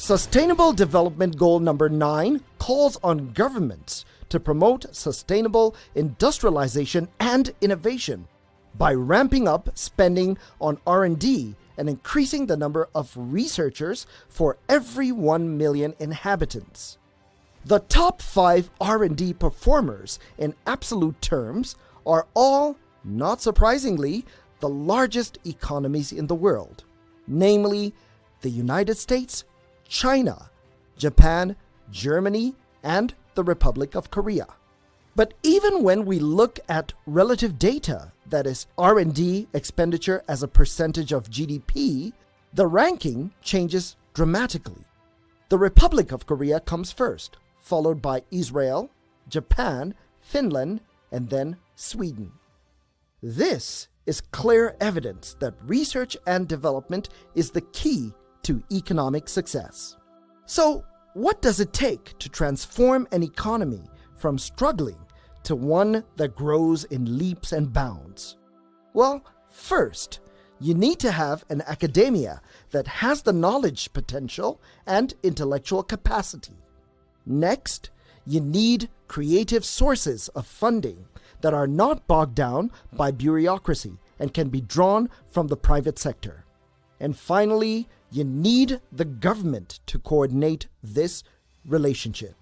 Sustainable Development Goal number 9 calls on governments to promote sustainable industrialization and innovation by ramping up spending on R&D and increasing the number of researchers for every 1 million inhabitants. The top 5 R&D performers in absolute terms are all, not surprisingly, the largest economies in the world, namely the United States, China, Japan, Germany, and the Republic of Korea. But even when we look at relative data, that is R&D expenditure as a percentage of GDP, the ranking changes dramatically. The Republic of Korea comes first, followed by Israel, Japan, Finland, and then Sweden. This is clear evidence that research and development is the key to economic success. So, what does it take to transform an economy from struggling to one that grows in leaps and bounds? Well, first, you need to have an academia that has the knowledge potential and intellectual capacity. Next, you need creative sources of funding that are not bogged down by bureaucracy and can be drawn from the private sector. And finally, you need the government to coordinate this relationship.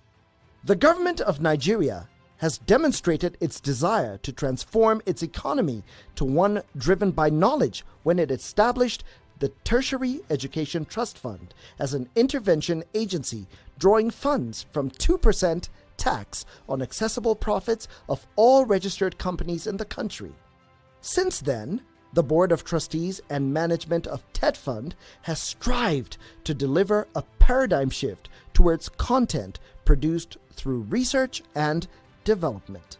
The government of Nigeria has demonstrated its desire to transform its economy to one driven by knowledge when it established the Tertiary Education Trust Fund as an intervention agency drawing funds from 2% tax on accessible profits of all registered companies in the country. Since then, the Board of Trustees and management of TETFund has strived to deliver a paradigm shift towards content produced through research and development.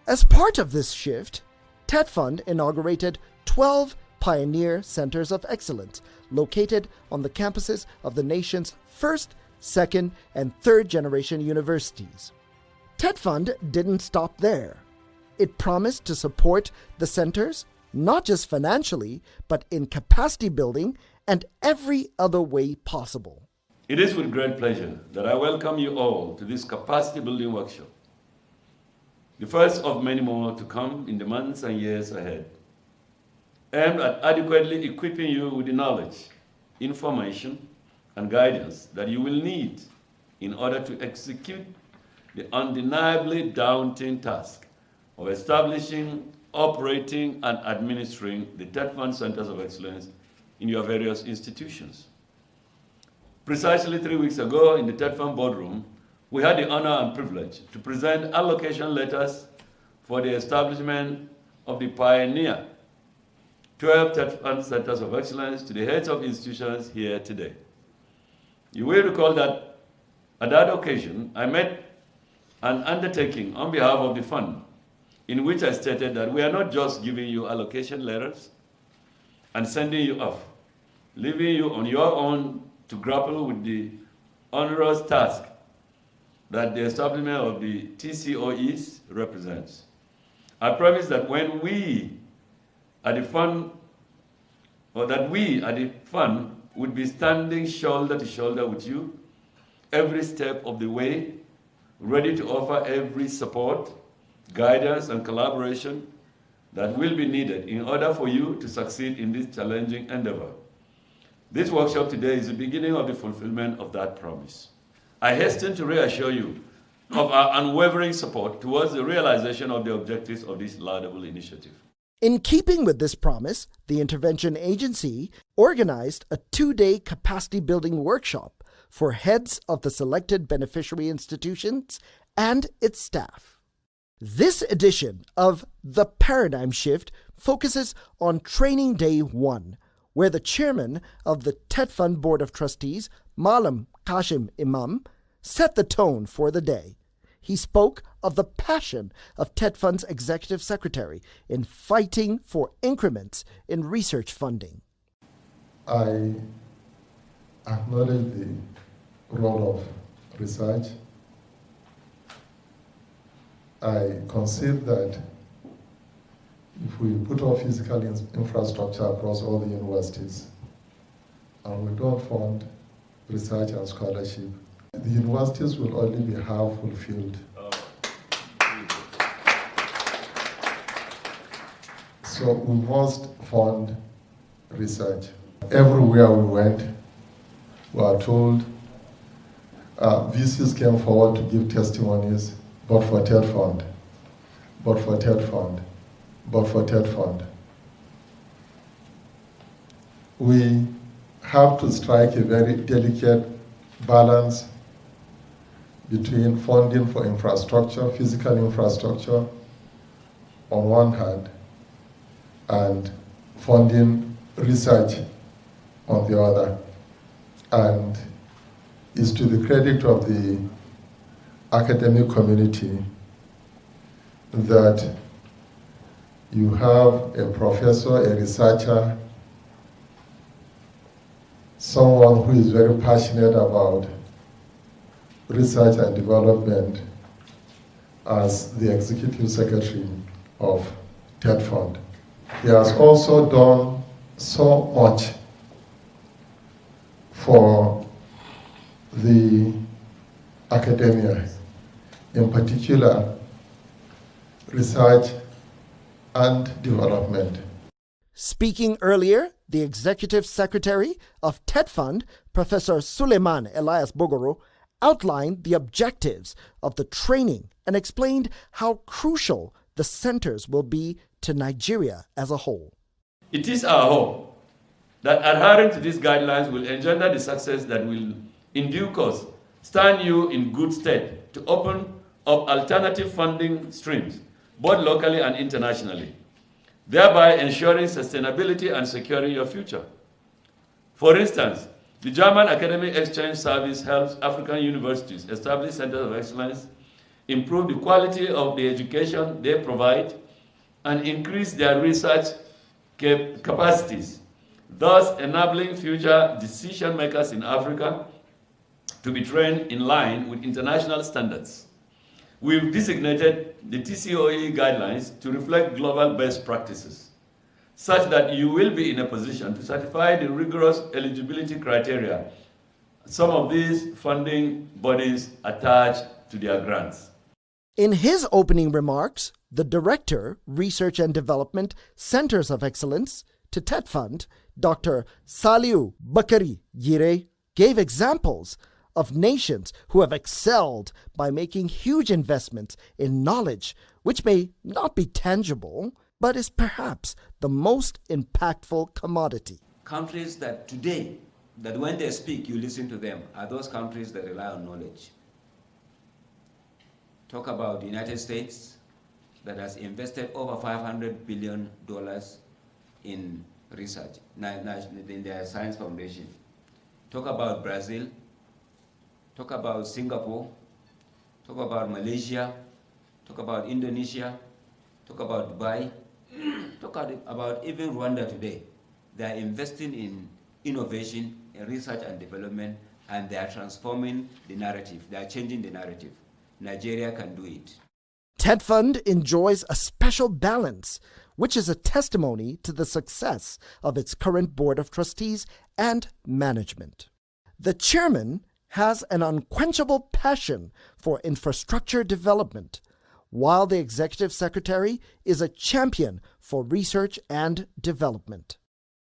As part of this shift, TETFund inaugurated 12 Pioneer Centers of Excellence located on the campuses of the nation's first, second, and third generation universities. TETFund didn't stop there. It promised to support the centers not just financially, but in capacity building and every other way possible. It is with great pleasure that I welcome you all to this capacity building workshop, the first of many more to come in the months and years ahead, aimed at adequately equipping you with the knowledge, information, and guidance that you will need in order to execute the undeniably daunting task of establishing, operating, and administering the TETFund Centers of Excellence in your various institutions. Precisely 3 weeks ago in the TETFund boardroom, we had the honor and privilege to present allocation letters for the establishment of the Pioneer 12 TETFund Centers of Excellence to the heads of institutions here today. You will recall that at that occasion, I made an undertaking on behalf of the fund in which I stated that we are not just giving you allocation letters and sending you off, leaving you on your own to grapple with the onerous task that the establishment of the TCOEs represents. I promise that when we at the fund, would be standing shoulder to shoulder with you every step of the way, ready to offer every support, guidance, and collaboration that will be needed in order for you to succeed in this challenging endeavor. This workshop today is the beginning of the fulfillment of that promise. I hasten to reassure you of our unwavering support towards the realization of the objectives of this laudable initiative. In keeping with this promise, the Intervention Agency organized a 2-day capacity building workshop for heads of the selected beneficiary institutions and its staff. This edition of The Paradigm Shift focuses on Training Day 1, where the chairman of the TETFund Board of Trustees, Malam Kashim Imam, set the tone for the day. He spoke of the passion of TETFund's executive secretary in fighting for increments in research funding. I acknowledge the role of research. I concede that if we put our physical infrastructure across all the universities and we don't fund research and scholarship. The universities will only be half fulfilled. So we must fund research. Everywhere we went, we are told VCs came forward to give testimonies, but for TETFund, but for TETFund, but for TETFund. We have to strike a very delicate balance between funding for infrastructure, physical infrastructure, on one hand, and funding research on the other. And it's to the credit of the academic community that you have a professor, a researcher, someone who is very passionate about research and development as the executive secretary of TETFund. He has also done so much for the academia, in particular research and development. Speaking earlier, the executive secretary of TETFund, Professor Suleiman Elias Bogoro, outlined the objectives of the training and explained how crucial the centers will be to Nigeria as a whole. It is our hope that adhering to these guidelines will engender the success that will, in due course, stand you in good stead to open up alternative funding streams, both locally and internationally, thereby ensuring sustainability and securing your future. For instance, the German Academic Exchange Service helps African universities establish centers of excellence, improve the quality of the education they provide, and increase their research capacities, thus enabling future decision makers in Africa to be trained in line with international standards. We've designated the TCOE guidelines to reflect global best practices, such that you will be in a position to satisfy the rigorous eligibility criteria some of these funding bodies attach to their grants. In his opening remarks, the Director, Research and Development, Centers of Excellence to TETFund, Dr. Saliu Bakari Yire, gave examples of nations who have excelled by making huge investments in knowledge, which may not be tangible, but is perhaps the most impactful commodity. Countries that today, that when they speak, you listen to them, are those countries that rely on knowledge. Talk about the United States, that has invested over $500 billion in research, in their science foundation. Talk about Brazil, talk about Singapore, talk about Malaysia, talk about Indonesia, talk about Dubai, talk about even Rwanda today. They are investing in innovation, in research and development, and they are transforming the narrative. They are changing the narrative. Nigeria can do it. TETFund enjoys a special balance, which is a testimony to the success of its current board of trustees and management. The chairman has an unquenchable passion for infrastructure development, while the executive secretary is a champion for research and development.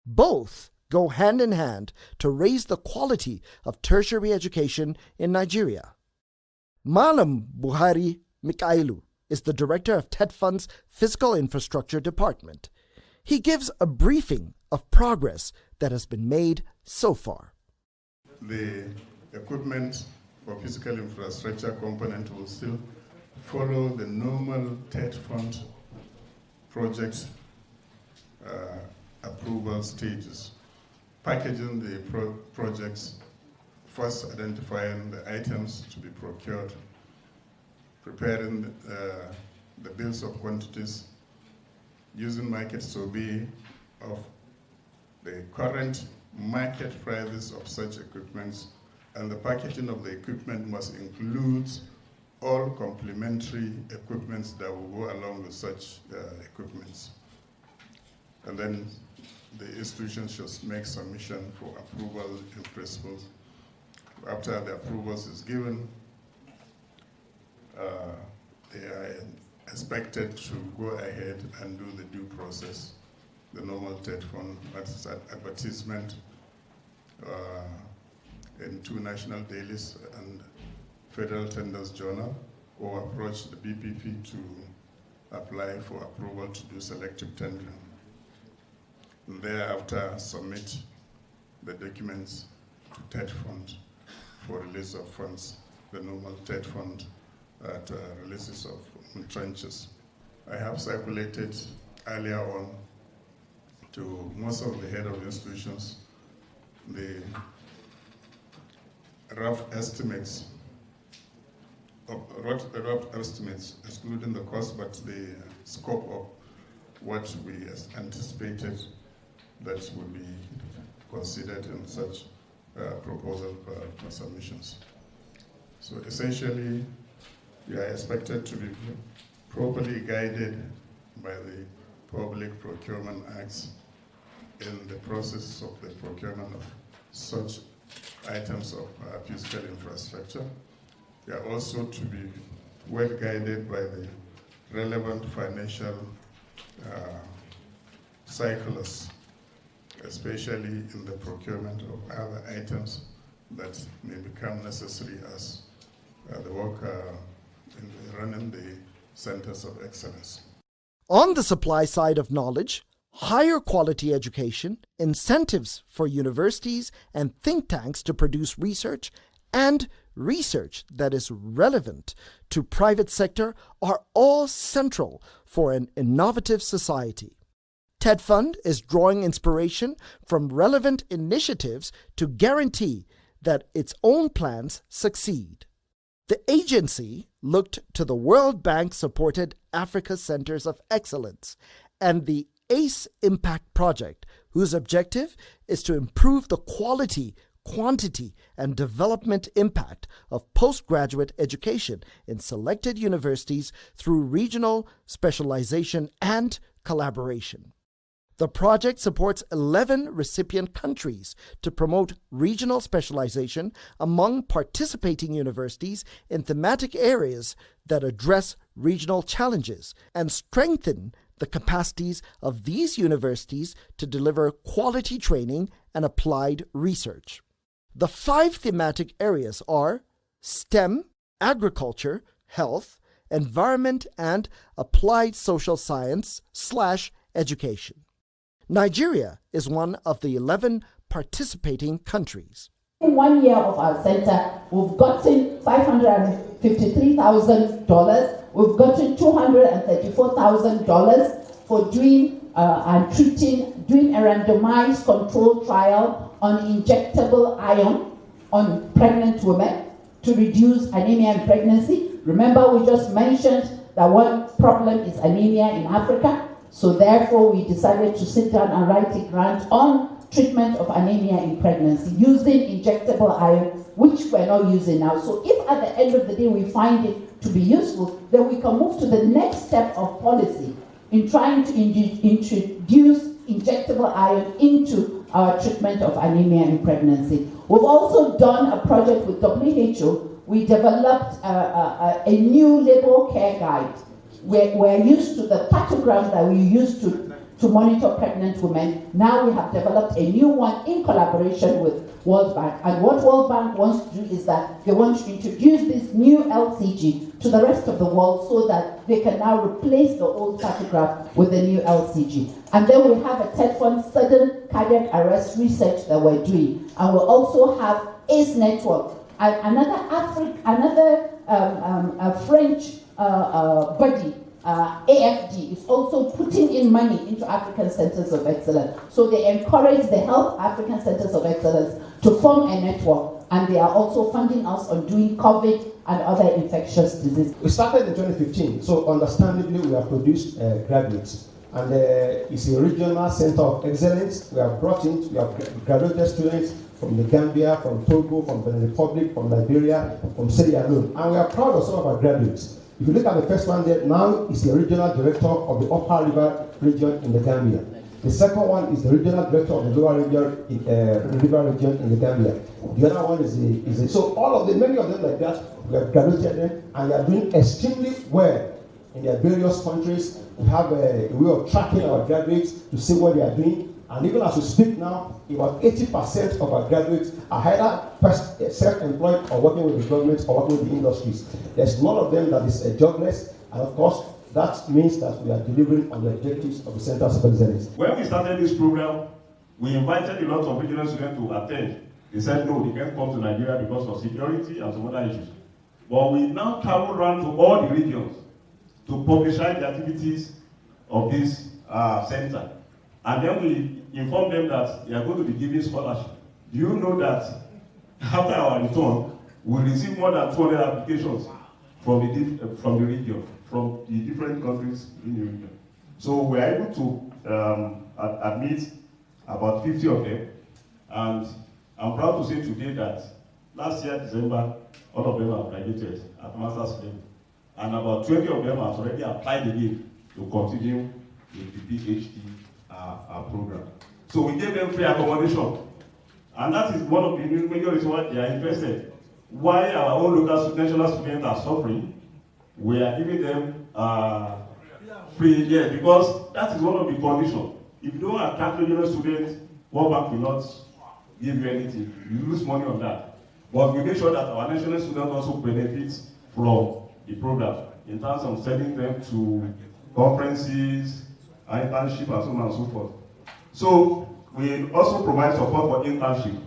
Both go hand in hand to raise the quality of tertiary education in Nigeria. Malam Buhari Mikailu is the director of TETFund's Physical Infrastructure Department. He gives a briefing of progress that has been made so far. The equipment for physical infrastructure component will still follow the normal TETFund project approval stages. Packaging the projects, first identifying the items to be procured, preparing the bills of quantities, using market survey of the current market prices of such equipments, and the packaging of the equipment must include all complementary equipments that will go along with such equipments. And then the institution should make submission for approval in principle after the approvals is given, they are expected to go ahead and do the due process, the normal TETFund advertisement in 2 national dailies and Federal Tenders Journal, or approach the BPP to apply for approval to do selective tendering. And thereafter submit the documents to TETFund for release of funds, the normal TETFund at releases of tranches. I have circulated earlier on to most of the head of institutions the rough estimates, excluding the cost, but the scope of what we anticipated that would be considered in such proposal submissions. So essentially, we are expected to be properly guided by the Public Procurement Acts in the process of the procurement of such items of physical infrastructure. We are also to be well guided by the relevant financial cycles, especially in the procurement of other items that may become necessary as the work in running the centers of excellence. On the supply side of knowledge, higher quality education, incentives for universities and think tanks to produce research, and research that is relevant to private sector are all central for an innovative society. TETFund is drawing inspiration from relevant initiatives to guarantee that its own plans succeed. The agency looked to the World Bank-supported Africa Centers of Excellence and the ACE Impact Project, whose objective is to improve the quality, quantity, and development impact of postgraduate education in selected universities through regional specialization and collaboration. The project supports 11 recipient countries to promote regional specialization among participating universities in thematic areas that address regional challenges and strengthen the capacities of these universities to deliver quality training and applied research. The 5 thematic areas are STEM, agriculture, health, environment, and applied social science/education. Nigeria is one of the 11 participating countries. In 1 year of our center, we've gotten $553,000. We've gotten $234,000 for doing a randomized controlled trial on injectable iron on pregnant women to reduce anemia in pregnancy. Remember, we just mentioned that one problem is anemia in Africa. So therefore, we decided to sit down and write a grant on treatment of anemia in pregnancy using injectable iron, which we're not using now. So if at the end of the day we find it to be useful, then we can move to the next step of policy in trying to introduce injectable iron into our treatment of anemia in pregnancy. We've also done a project with WHO. We developed a new labor care guide. We're used to the patograms that we used to monitor pregnant women. Now we have developed a new one in collaboration with World Bank. And what World Bank wants to do is that they want to introduce this new LCG to the rest of the world so that they can now replace the old patograph with the new LCG. And then we have a TETFund sudden cardiac arrest research that we're doing. And we also have ACE Network, another French body, AFD, is also putting in money into African Centers of Excellence. So they encourage the Health African Centers of Excellence to form a network, and they are also funding us on doing COVID and other infectious diseases. We started in 2015, so understandably we have produced graduates. And it's a regional center of excellence. We have graduated students from the Gambia, from Togo, from the Republic, from Liberia, from Sierra Leone. And we are proud of some of our graduates. If you look at the first one there, now is the regional director of the Upper River region in the Gambia. The second one is the regional director of the River region in the Gambia. The other one is so all of them, many of them like that, we have graduated them and they are doing extremely well in their various countries. We have a way of tracking our graduates to see what they are doing. And even as we speak now, about 80% of our graduates are either self-employed or working with the government or working with the industries. There's none of them that is jobless, and of course, that means that we are delivering on the objectives of the Centers of Excellence. When we started this program, we invited a lot of regional students to attend. They said no, they can't come to Nigeria because of security and some other issues. But we now travel around to all the regions to publicize the activities of this center. And then we inform them that they are going to be giving scholarship. Do you know that after our return, we receive more than 200 applications from the region, from the different countries in the region. So we are able to admit about 50 of them. And I'm proud to say today that last year, December, all of them have graduated at master's level. And about 20 of them have already applied again to continue with the PhD program. So we gave them free accommodation. And that is one of the major reasons why they are interested. Why our own local national students are suffering, we are giving them free, because that is one of the conditions. If you don't attract regional students, World Bank will not give you anything. You lose money on that. But we make sure that our national students also benefit from the program in terms of sending them to conferences, internship, and so on and so forth. So we also provide support for internship.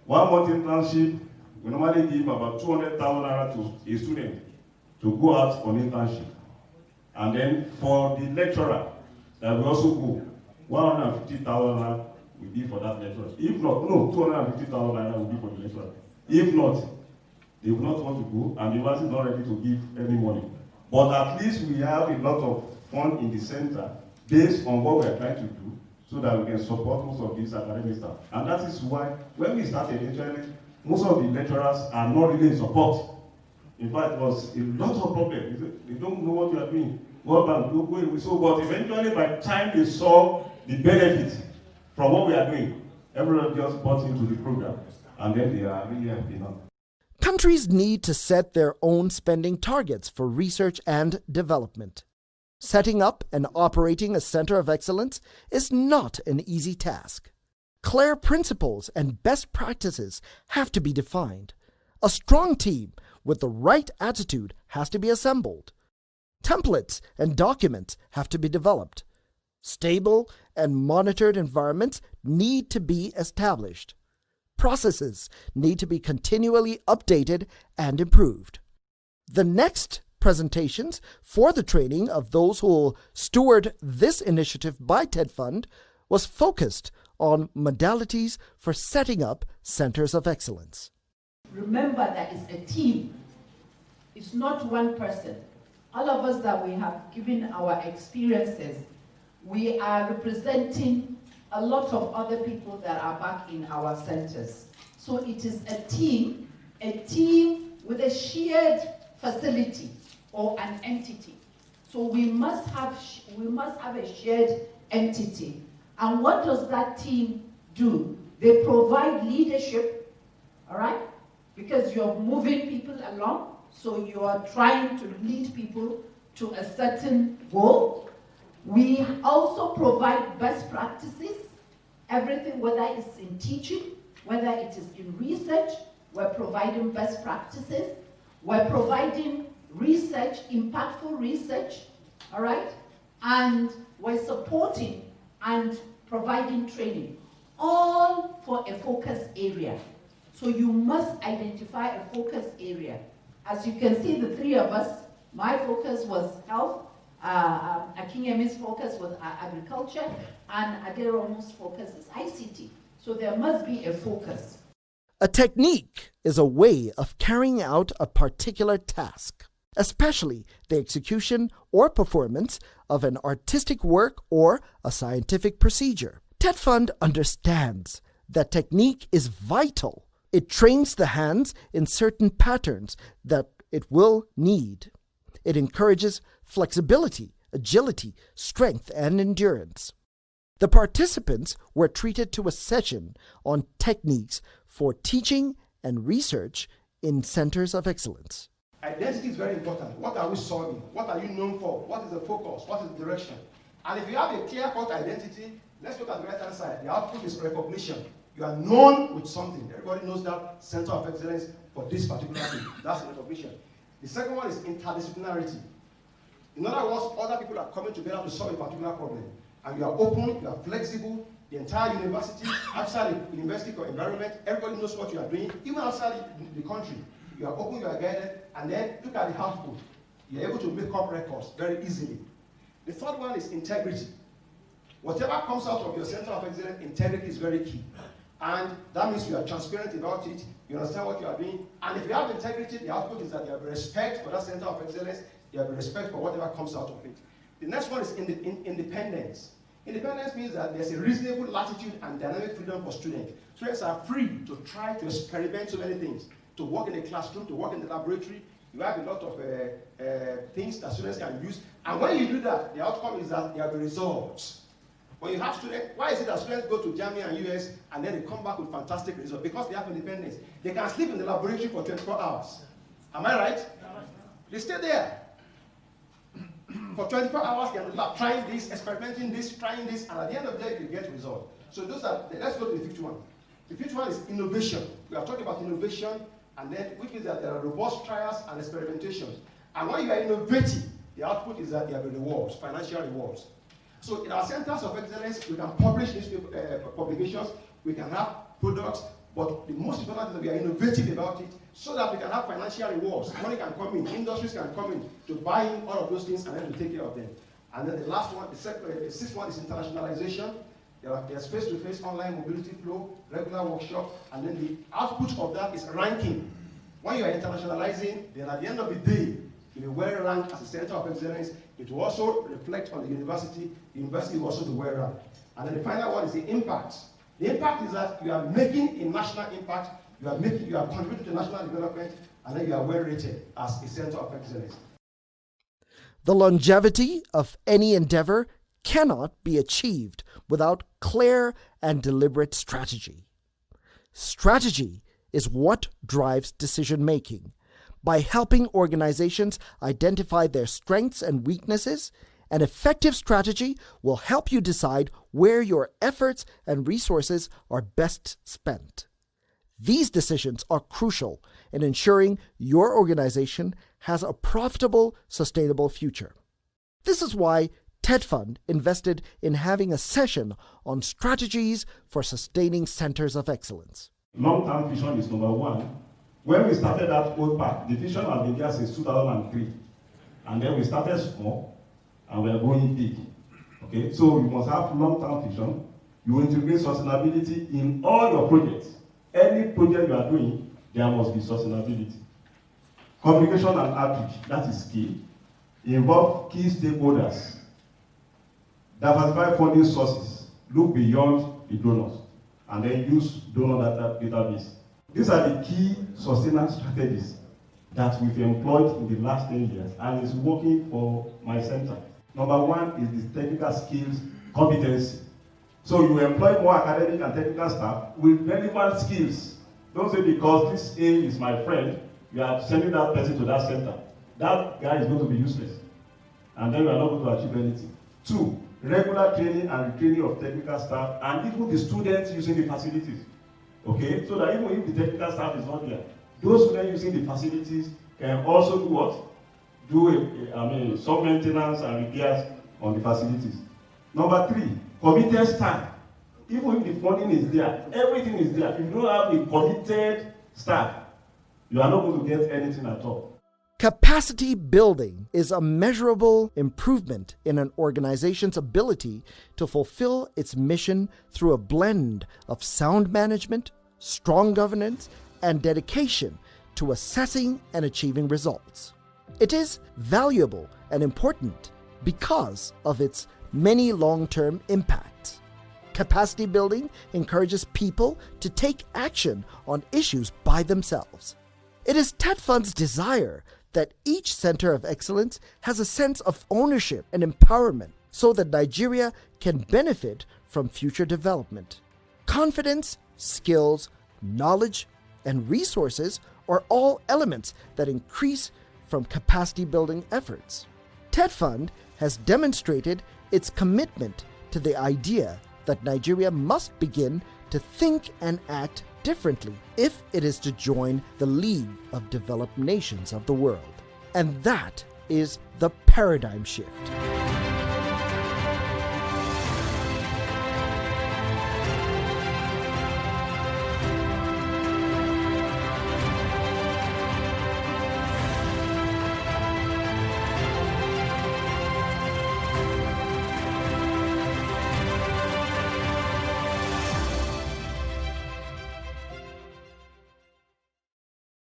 1 month internship, we normally give about 200,000 naira to a student to go out on internship. And then for the lecturer, that we also go, 150,000 naira will be for that lecturer. If not, no, 250,000 naira will be for the lecturer. If not, they will not want to go, and the university is not ready to give any money. But at least we have a lot of fund in the center based on what we are trying to do, so that we can support most of these academic staff. And that is why, when we started initially, most of the lecturers are not really in support. In fact, it was a lot of problems. They don't know what you are doing. What bank, don't go away. So, but eventually, by the time they saw the benefit from what we are doing, everyone just bought into the program. And then they are really happy now. Countries need to set their own spending targets for research and development. Setting up and operating a center of excellence is not an easy task. Clear principles and best practices have to be defined. A strong team with the right attitude has to be assembled. Templates and documents have to be developed. Stable and monitored environments need to be established. Processes need to be continually updated and improved. The next presentations for the training of those who will steward this initiative by TETFund was focused on modalities for setting up centers of excellence. Remember that it's a team. It's not one person. All of us that we have given our experiences, we are representing a lot of other people that are back in our centers. So it is a team with a shared facility or an entity. So we must have a shared entity. And what does that team do? They provide leadership, all right? Because you're moving people along, so you are trying to lead people to a certain goal. We also provide best practices, everything, whether it's in teaching, whether it is in research, we're providing best practices. We're providing research, impactful research, all right? And we're supporting and providing training, all for a focus area. So you must identify a focus area. As you can see, the three of us, my focus was health, Akinyemi's focus was agriculture, and Aderomu's focus is ICT. So there must be a focus. A technique is a way of carrying out a particular task, especially the execution or performance of an artistic work or a scientific procedure. TETFund understands that technique is vital. It trains the hands in certain patterns that it will need. It encourages flexibility, agility, strength, and endurance. The participants were treated to a session on techniques for teaching and research in centers of excellence. Identity is very important. What are we solving? What are you known for? What is the focus? What is the direction? And if you have a clear-cut identity, let's look at the right-hand side. The output is recognition. You are known with something. Everybody knows that center of excellence for this particular thing. That's recognition. The second one is interdisciplinarity. In other words, other people are coming together to solve a particular problem. And you are open, you are flexible. The entire university, outside the university or environment, everybody knows what you are doing, even outside the country. You are open, you are guided, and then look at the output. You're able to make up records very easily. The third one is integrity. Whatever comes out of your center of excellence, integrity is very key. And that means you are transparent about it, you understand what you are doing, and if you have integrity, the output is that you have respect for that center of excellence, you have respect for whatever comes out of it. The next one is independence. Independence means that there's a reasonable latitude and dynamic freedom for students. Students are free to try to experiment so many things, to work in the classroom, to work in the laboratory. You have a lot of things that students can use. And when you do that, the outcome is that there will be results. When you have students, why is it that students go to Germany and US and then they come back with fantastic results? Because they have independence. They can sleep in the laboratory for 24 hours. Am I right? They stay there. For 24 hours, they're in the lab trying this, experimenting this, trying this, and at the end of the day, you get results. So those are, let's go to the fifth one. The fifth one is innovation. We are talking about innovation, and then which means that there are robust trials and experimentations. And when you are innovative, the output is that there are rewards, financial rewards. So in our centers of excellence, we can publish newspaper publications, we can have products, but the most important is that we are innovative about it so that we can have financial rewards. Money can come in, industries can come in to buy in all of those things and then to take care of them. And then the last one, the sixth one is internationalization. There's face-to-face online mobility flow, regular workshop, and then the output of that is ranking. When you are internationalizing, then at the end of the day, you'll be well ranked as a center of excellence. It will also reflect on the university. The university will also be well ranked. And then the final one is the impact. The impact is that you are making a national impact, you are contributing to national development, and then you are well rated as a center of excellence. The longevity of any endeavor cannot be achieved without clear and deliberate strategy. Strategy is what drives decision-making. By helping organizations identify their strengths and weaknesses, an effective strategy will help you decide where your efforts and resources are best spent. These decisions are crucial in ensuring your organization has a profitable, sustainable future. This is why TETFund invested in having a session on strategies for sustaining centers of excellence. Long-term vision is number one. When we started that old park, the vision has been there since 2003. And then we started small, and we are going big. Okay, so you must have long-term vision. You integrate sustainability in all your projects. Any project you are doing, there must be sustainability. Communication and outreach, that is key. Involve key stakeholders. Diversify funding sources. Look beyond the donors. And then use donor database. These are the key sustenance strategies that we've employed in the last 10 years, and it's working for my center. Number one is the technical skills competency. So you employ more academic and technical staff with relevant skills. Don't say because this A is my friend, you are sending that person to that center. That guy is going to be useless. And then you are not going to achieve anything. Two, regular training and retraining of technical staff and even the students using the facilities. Okay, so that even if the technical staff is not there, those students using the facilities can also do what? Do some maintenance and repairs on the facilities. Number three, committed staff. Even if the funding is there, everything is there. If you don't have a committed staff, you are not going to get anything at all. Capacity building is a measurable improvement in an organization's ability to fulfill its mission through a blend of sound management, strong governance, and dedication to assessing and achieving results. It is valuable and important because of its many long-term impacts. Capacity building encourages people to take action on issues by themselves. It is TETFund's desire that each center of excellence has a sense of ownership and empowerment so that Nigeria can benefit from future development. Confidence, skills, knowledge, and resources are all elements that increase from capacity building efforts. TETFund has demonstrated its commitment to the idea that Nigeria must begin to think and act differently if it is to join the league of developed nations of the world. And that is the paradigm shift.